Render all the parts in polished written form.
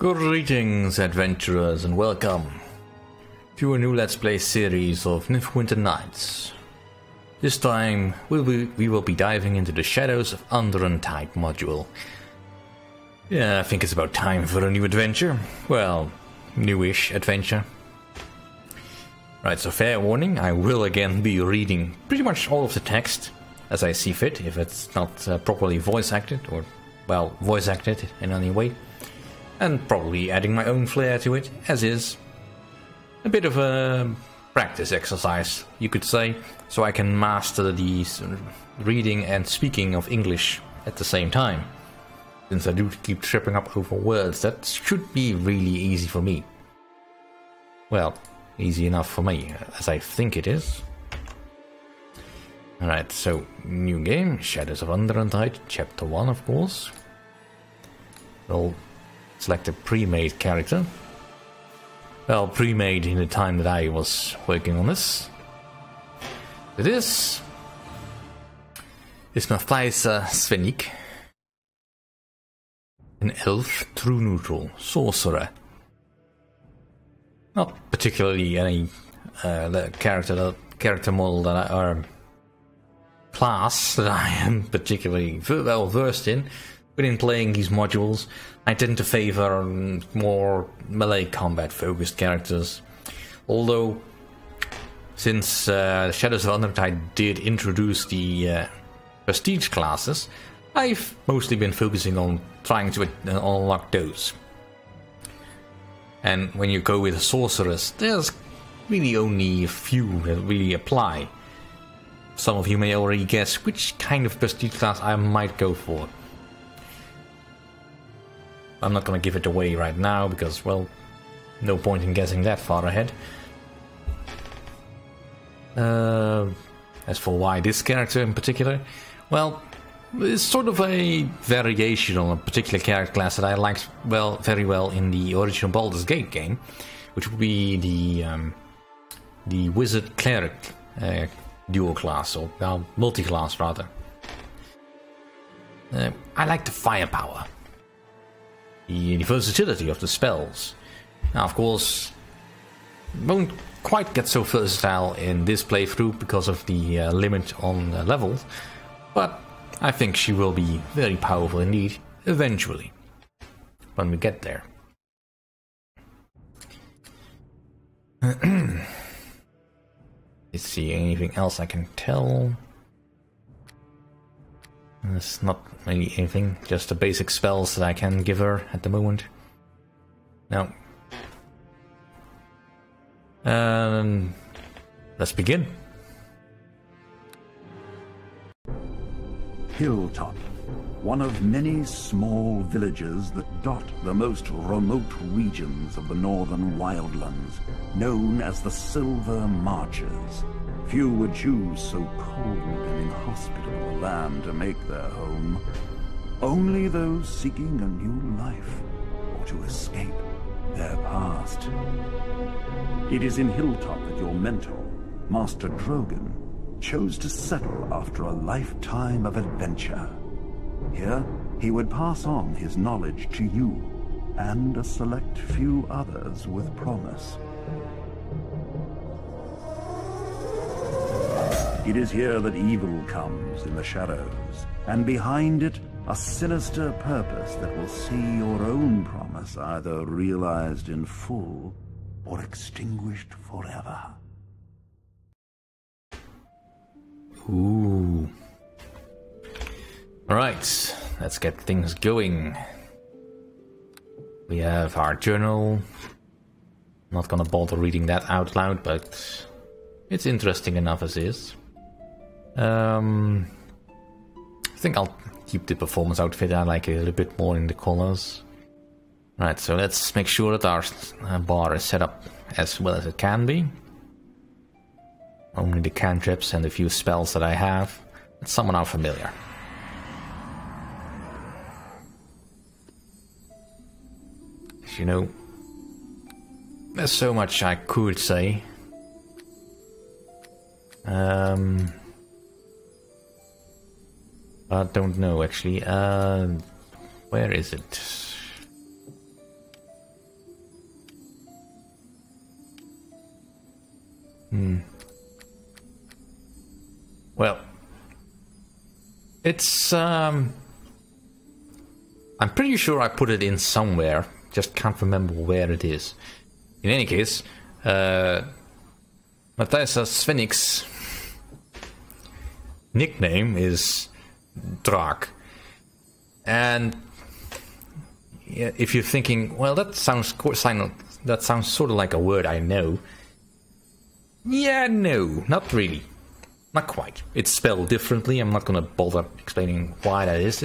Greetings, adventurers, and welcome to a new Let's Play series of Neverwinter Nights. This time, we will be diving into the shadows of Undrentide module. Yeah, I think it's about time for a new adventure. Well, newish adventure. Right, so fair warning, I will again be reading pretty much all of the text as I see fit, if it's not properly voice acted, or, well, voice acted in any way. And probably adding my own flair to it, as is. A bit of a practice exercise, you could say, so I can master the reading and speaking of English at the same time. Since I do keep tripping up over words, that should be really easy for me. Well, easy enough for me, as I think it is. Alright, so, new game, Shadows of Undrentide, Chapter 1, of course. We'll select a pre-made character. Well, pre-made in the time that I was working on this. This is Mathijssa Svenik, an elf, true neutral, sorcerer. Not particularly any character model that or class that I am particularly well versed in. Within playing these modules, I tend to favor more melee combat focused characters. Although, since Shadows of Undrentide did introduce the prestige classes, I've mostly been focusing on trying to unlock those. And when you go with a sorceress, there's really only a few that really apply. Some of you may already guess which kind of prestige class I might go for. I'm not going to give it away right now, because, well, no point in guessing that far ahead. As for why this character in particular, well, it's sort of a variation on a particular character class that I liked very well in the original Baldur's Gate game, which would be the Wizard Cleric dual class, or multi-class rather. I like the firepower. The versatility of the spells. Now, of course, won't quite get so versatile in this playthrough because of the limit on levels, but I think she will be very powerful indeed, eventually, when we get there. Let's see, anything else I can tell? There's not really anything, just the basic spells that I can give her at the moment. Now, let's begin. Hilltop, one of many small villages that dot the most remote regions of the northern wildlands, known as the Silver Marches. Few would choose so cold and inhospitable a land to make their home. Only those seeking a new life, or to escape their past. It is in Hilltop that your mentor, Master Droak, chose to settle after a lifetime of adventure. Here, he would pass on his knowledge to you, and a select few others with promise. It is here that evil comes in the shadows, and behind it, a sinister purpose that will see your own promise either realized in full or extinguished forever. Ooh. Alright, let's get things going. We have our journal. Not gonna bother reading that out loud, but it's interesting enough as is. I think I'll keep the performance outfit. I like it a little bit more in the colors. Right, so let's make sure that our bar is set up as well as it can be. Only the cantrips and a few spells that I have, and some are familiar. As you know, there's so much I could say. I don't know actually. Where is it? Well, it's I'm pretty sure I put it in somewhere, just can't remember where it is. In any case, Mathijssa's Phoenix nickname is Droak. And yeah, if you're thinking, well, that sounds sort of like a word I know. Yeah, no, not really. Not quite. It's spelled differently. I'm not gonna bother explaining why that is.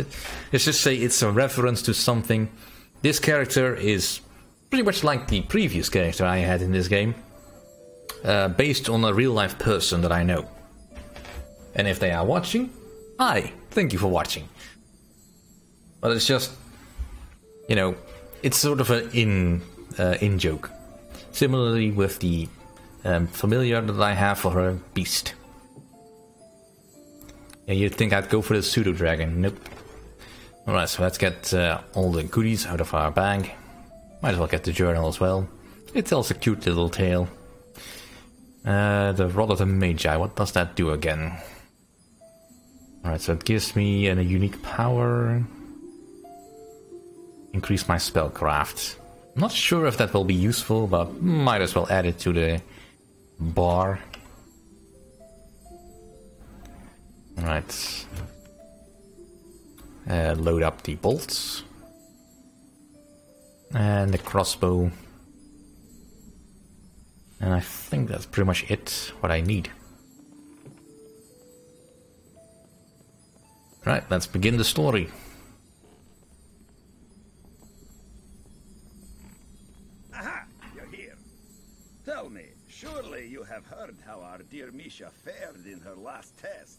Let's just say it's a reference to something. This character is pretty much like the previous character I had in this game, based on a real-life person that I know. And if they are watching, hi, thank you for watching. But it's just, you know, it's sort of an in joke. Similarly with the familiar that I have for her, Beast. Yeah, you'd think I'd go for the pseudo-dragon. Nope. Alright, so let's get all the goodies out of our bag. Might as well get the journal as well. It tells a cute little tale. The Rod of the Magi, what does that do again? Alright, so it gives me a unique power. Increase my spellcraft. I'm not sure if that will be useful, but might as well add it to the bar. Alright. Load up the bolts. And the crossbow. And I think that's pretty much it, what I need. Right, let's begin the story. Aha! You're here. Tell me, surely you have heard how our dear Misha fared in her last test.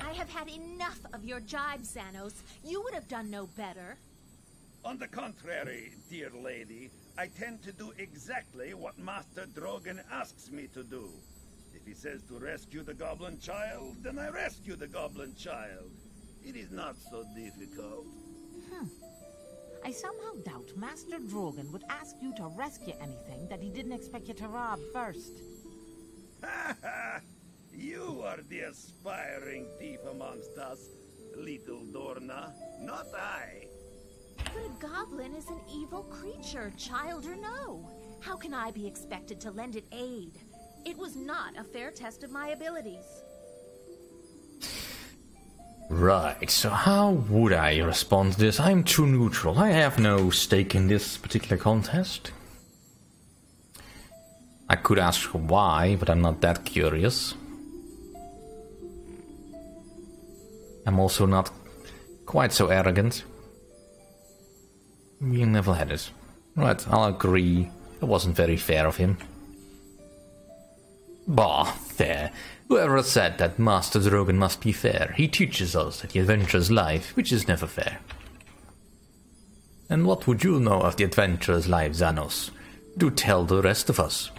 I have had enough of your jibes, Xanos. You would have done no better. On the contrary, dear lady, I tend to do exactly what Master Drogan asks me to do. If he says to rescue the goblin child, then I rescue the goblin child. It is not so difficult. I somehow doubt Master Drogan would ask you to rescue anything that he didn't expect you to rob first. Ha ha! You are the aspiring thief amongst us, little Dorna, not I. But a goblin is an evil creature, child or no. How can I be expected to lend it aid? It was not a fair test of my abilities. Right, so how would I respond to this? I'm too neutral. I have no stake in this particular contest. I could ask why, but I'm not that curious. I'm also not quite so arrogant. Being level-headed. Right, I'll agree. It wasn't very fair of him. Bah, fair. Whoever said that Master Drogan must be fair? He teaches us that the adventurer's life, which is never fair. And what would you know of the adventurer's life, Xanos? Do tell the rest of us.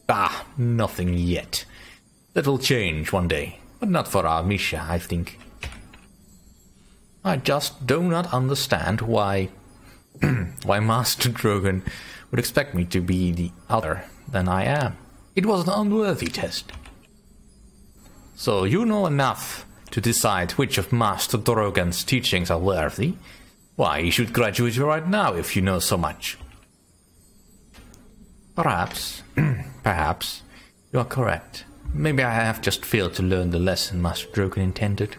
Ah, nothing yet. That will change one day, but not for our Misha, I think. I just do not understand why Master Drogan would expect me to be the other than I am. It was an unworthy test. So you know enough to decide which of Master Drogan's teachings are worthy? Why, you should graduate right now if you know so much. Perhaps, perhaps, you are correct. Maybe I have just failed to learn the lesson Master Drogan intended.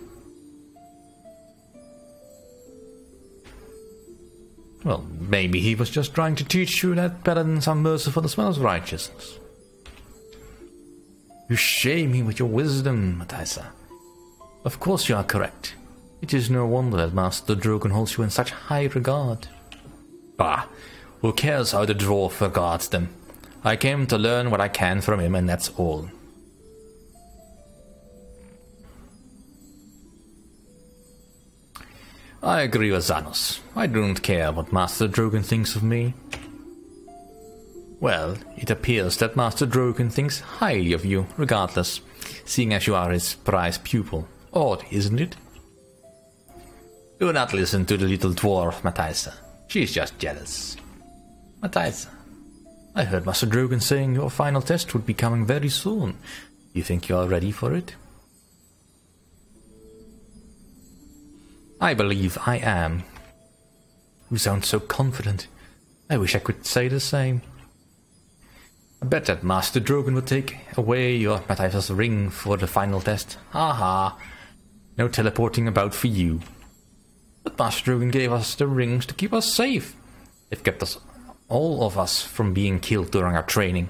Well, maybe he was just trying to teach you that balance are merciful as well as righteousness. You shame me with your wisdom, Mathijssa. Of course you are correct. It is no wonder that Master Drogan holds you in such high regard. Bah, who cares how the dwarf regards them? I came to learn what I can from him, and that's all. I agree with Xanos. I don't care what Master Drogan thinks of me. Well, it appears that Master Drogan thinks highly of you, regardless, seeing as you are his prized pupil. Odd, isn't it? Do not listen to the little dwarf, Mathijssa. She's just jealous. Mathijssa, I heard Master Drogan saying your final test would be coming very soon. You think you are ready for it? I believe I am. You sound so confident. I wish I could say the same. I bet that Master Drogan would take away your Mathijssa's ring for the final test. Haha. No teleporting about for you. But Master Drogan gave us the rings to keep us safe. They've kept us, all of us, from being killed during our training.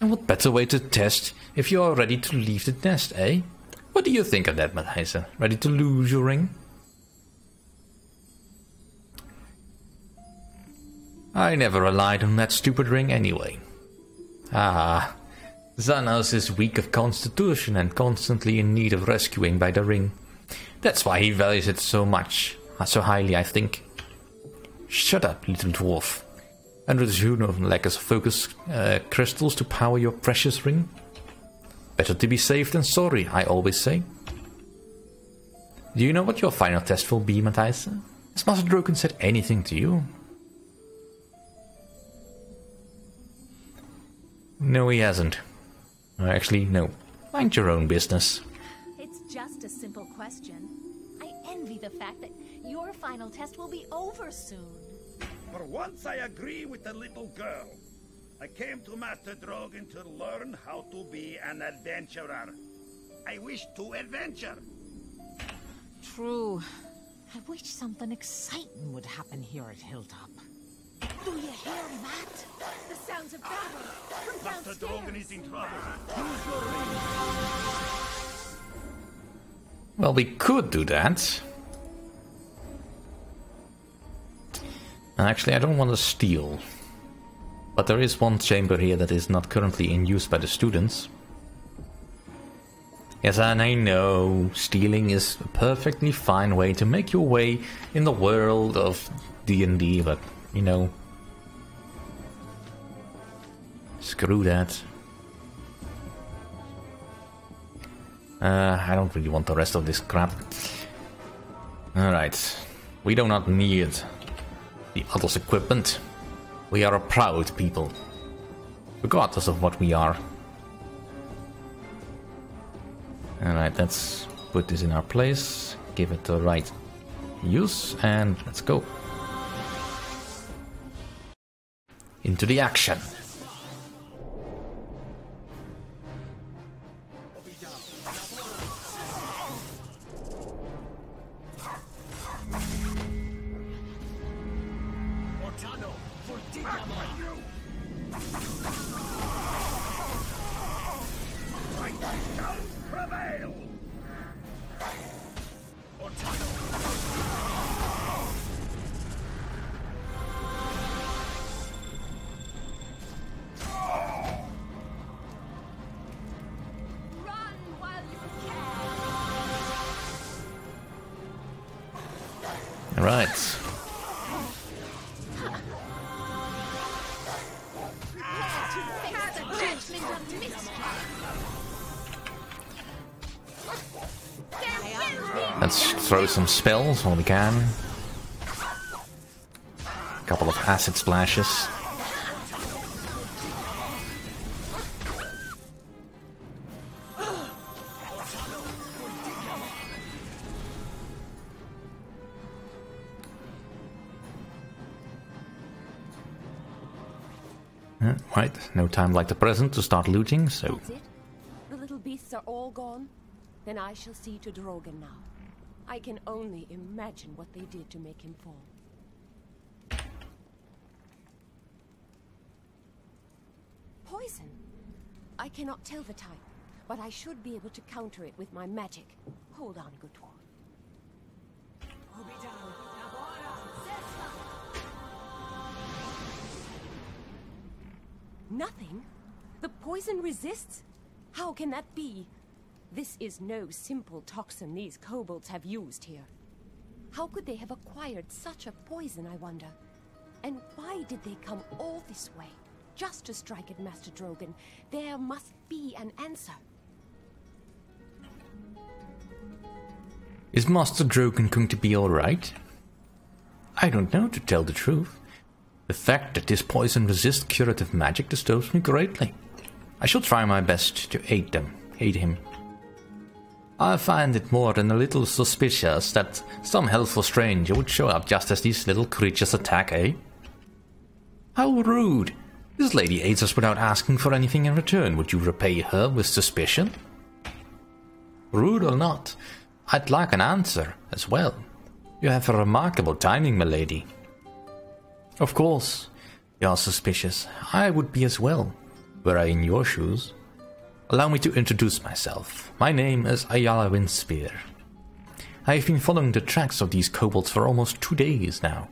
And what better way to test if you are ready to leave the nest, eh? What do you think of that, Mathijssa? Ready to lose your ring? I never relied on that stupid ring anyway. Ah, Xanos is weak of constitution and constantly in need of rescuing by the ring. That's why he values it so much, so highly, I think. Shut up, little dwarf. And does you no lack of focus crystals to power your precious ring? Better to be safe than sorry, I always say. Do you know what your final test will be, Mathijssa? Has Master Drogan said anything to you? No, he hasn't. Actually, no. Mind your own business. It's just a simple question. I envy the fact that your final test will be over soon. For once I agree with the little girl. I came to Master Drogan to learn how to be an adventurer. I wish to adventure. True. I wish something exciting would happen here at Hilltop. Do you hear that? The sounds of battle from Master downstairs. Drogan is in trouble. Use your ring. Well, we could do that. Actually, I don't want to steal. But there is one chamber here that is not currently in use by the students. Yes, and I know stealing is a perfectly fine way to make your way in the world of D&D, but, you know, screw that. I don't really want the rest of this crap. Alright, we do not need the other's equipment. We are a proud people, regardless of what we are. Alright, let's put this in our place, give it the right use, and let's go. Into the action. Right. Let's throw some spells while we can. A couple of acid splashes. Right, no time like the present to start looting, so... That's it? The little beasts are all gone? Then I shall see to Drogan now. I can only imagine what they did to make him fall. Poison? I cannot tell the type, but I should be able to counter it with my magic. Hold on, good dwarf. Nothing? The poison resists? How can that be? This is no simple toxin these kobolds have used here. How could they have acquired such a poison, I wonder? And why did they come all this way? Just to strike at Master Drogan. There must be an answer. Is Master Drogan going to be alright? I don't know, to tell the truth. The The fact that this poison resists curative magic disturbs me greatly. I shall try my best to aid him. I find it more than a little suspicious that some helpful stranger would show up just as these little creatures attack, eh? How rude! This lady aids us without asking for anything in return. Would you repay her with suspicion? Rude or not, I'd like an answer as well. You have a remarkable timing, my lady. Of course, you are suspicious. I would be as well, were I in your shoes. Allow me to introduce myself. My name is Ayala Windspear. I have been following the tracks of these kobolds for almost 2 days now.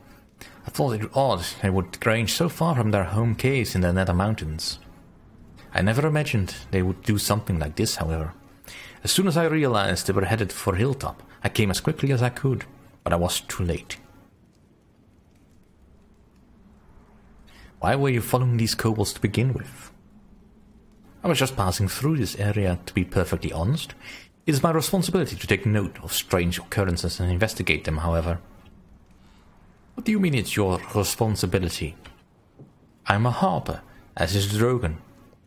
I thought it odd they would range so far from their home caves in the Nether Mountains. I never imagined they would do something like this, however. As soon as I realized they were headed for Hilltop, I came as quickly as I could, but I was too late. Why were you following these kobolds to begin with? I was just passing through this area, to be perfectly honest. It is my responsibility to take note of strange occurrences and investigate them, however. What do you mean it's your responsibility? I'm a harper, as is Drogan.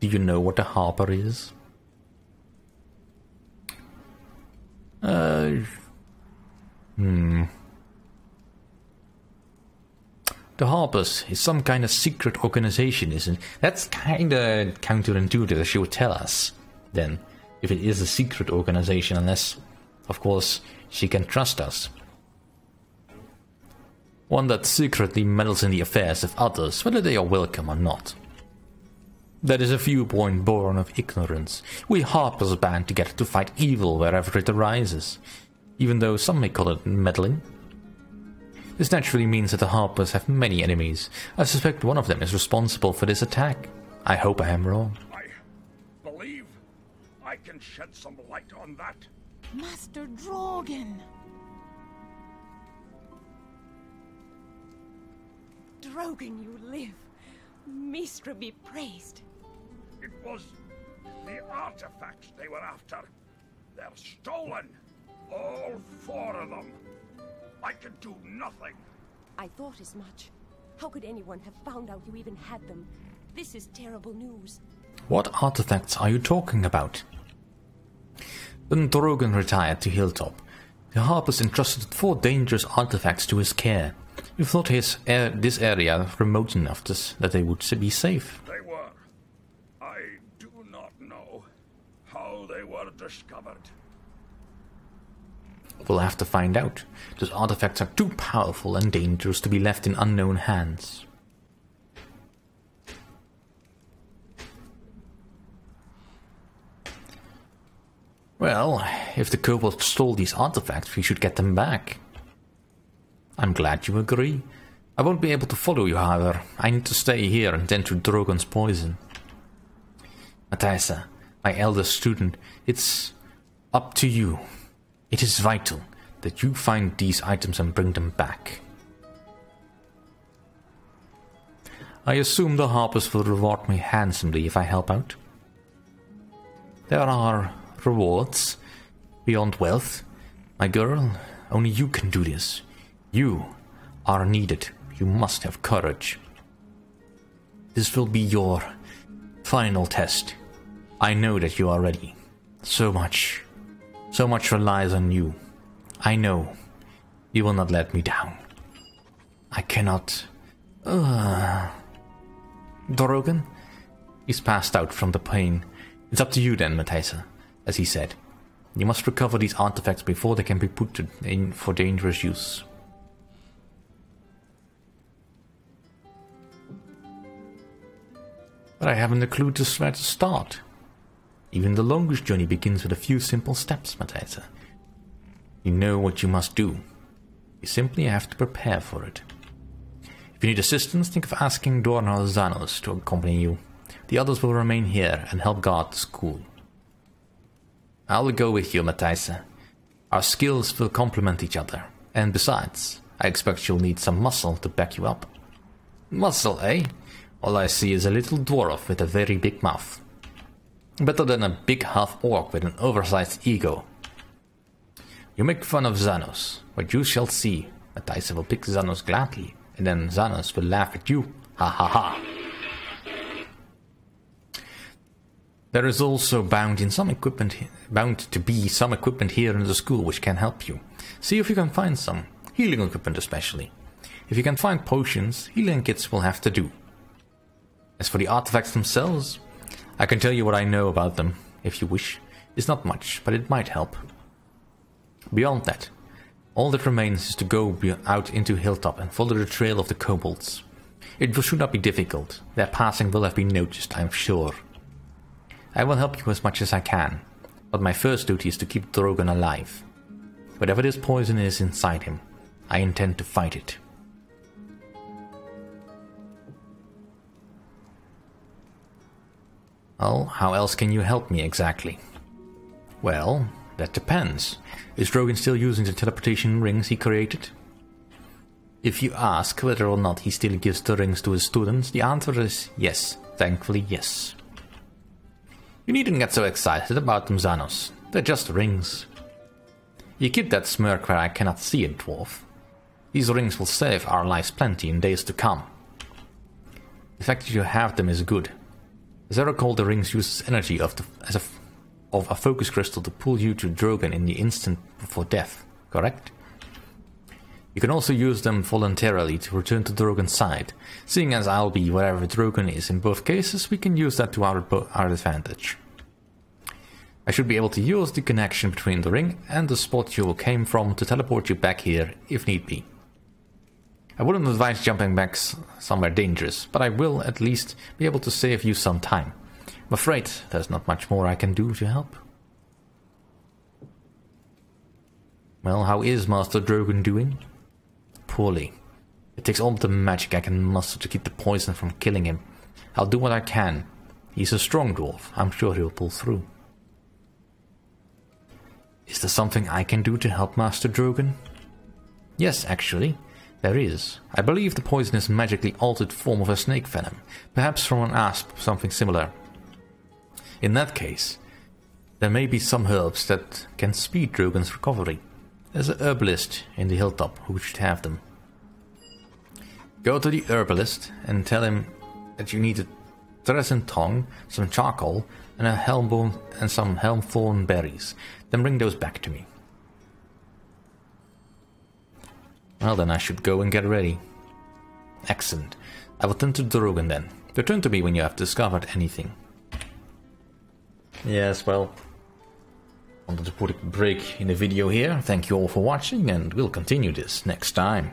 Do you know what a harper is? The Harpers is some kind of secret organization, isn't it? That's kinda counterintuitive, as she would tell us, then, if it is a secret organization, unless, of course, she can trust us. One that secretly meddles in the affairs of others, whether they are welcome or not. That is a viewpoint born of ignorance. We Harpers band together to fight evil wherever it arises, even though some may call it meddling. This naturally means that the Harpers have many enemies. I suspect one of them is responsible for this attack. I hope I am wrong. I believe I can shed some light on that. Master Drogan! Drogan, you live. Mistra be praised. It was the artifacts they were after. They're stolen. All 4 of them. I can do nothing. I thought as much. How could anyone have found out you even had them? This is terrible news. What artifacts are you talking about? When Drogan retired to Hilltop, the Harpers entrusted 4 dangerous artifacts to his care. You thought this area remote enough that they would be safe. They were. I do not know how they were discovered. We'll have to find out. Those artifacts are too powerful and dangerous to be left in unknown hands. Well, if the kobolds stole these artifacts, we should get them back. I'm glad you agree. I won't be able to follow you, however. I need to stay here and tend to Drogan's poison. Mathijssa, my eldest student, it's up to you. It is vital that you find these items and bring them back. I assume the Harpers will reward me handsomely if I help out. There are rewards beyond wealth. My girl, only you can do this. You are needed. You must have courage. This will be your final test. I know that you are ready. So much relies on you. I know you will not let me down. I cannot... Drogan? He's passed out from the pain. It's up to you then, Mathijssa, as he said. You must recover these artifacts before they can be put in for dangerous use. But I haven't a clue to where to start. Even the longest journey begins with a few simple steps, Mathijssa. You know what you must do. You simply have to prepare for it. If you need assistance, think of asking Dorna or Zanos to accompany you. The others will remain here and help guard the school. I will go with you, Mathijssa. Our skills will complement each other. And besides, I expect you'll need some muscle to back you up. Muscle, eh? All I see is a little dwarf with a very big mouth. Better than a big half-orc with an oversized ego. You make fun of Zanos, but you shall see. Mathijssa will pick Zanos gladly, and then Zanos will laugh at you Ha ha ha. There is also bound to be some equipment here in the school which can help you. See if you can find some. Healing equipment especially. If you can find potions, healing kits will have to do. As for the artifacts themselves, I can tell you what I know about them, if you wish. It's not much, but it might help. Beyond that, all that remains is to go out into Hilltop and follow the trail of the kobolds. It should not be difficult. Their passing will have been noticed, I am sure. I will help you as much as I can, but my first duty is to keep Drogan alive. Whatever this poison is inside him, I intend to fight it. Well, how else can you help me exactly? Well, that depends. Is Drogan still using the teleportation rings he created? If you ask whether or not he still gives the rings to his students, the answer is yes. Thankfully, yes. You needn't get so excited about them, Xanos. They're just rings. You keep that smirk where I cannot see it, dwarf. These rings will save our lives plenty in days to come. The fact that you have them is good. As I recall, the rings uses energy of a focus crystal to pull you to Drogan in the instant before death, correct? You can also use them voluntarily to return to Drogan's side. Seeing as I'll be wherever Drogan is in both cases, we can use that to our advantage. I should be able to use the connection between the ring and the spot you came from to teleport you back here if need be. I wouldn't advise jumping back somewhere dangerous, but I will at least be able to save you some time. I'm afraid there's not much more I can do to help. Well, how is Master Drogan doing? Poorly. It takes all the magic I can muster to keep the poison from killing him. I'll do what I can. He's a strong dwarf. I'm sure he'll pull through. Is there something I can do to help Master Drogan? Yes, actually. There is. I believe the poison is a magically altered form of a snake venom, perhaps from an asp or something similar. In that case, there may be some herbs that can speed Drogan's recovery. There's a herbalist in the hilltop who should have them. Go to the herbalist and tell him that you need a resin tongue, some charcoal, and some helmthorn berries. Then bring those back to me. Well, then I should go and get ready. Excellent. I will turn to Drogan then. Return to me when you have discovered anything. Yes, well, I wanted to put a break in the video here. Thank you all for watching, and we'll continue this next time.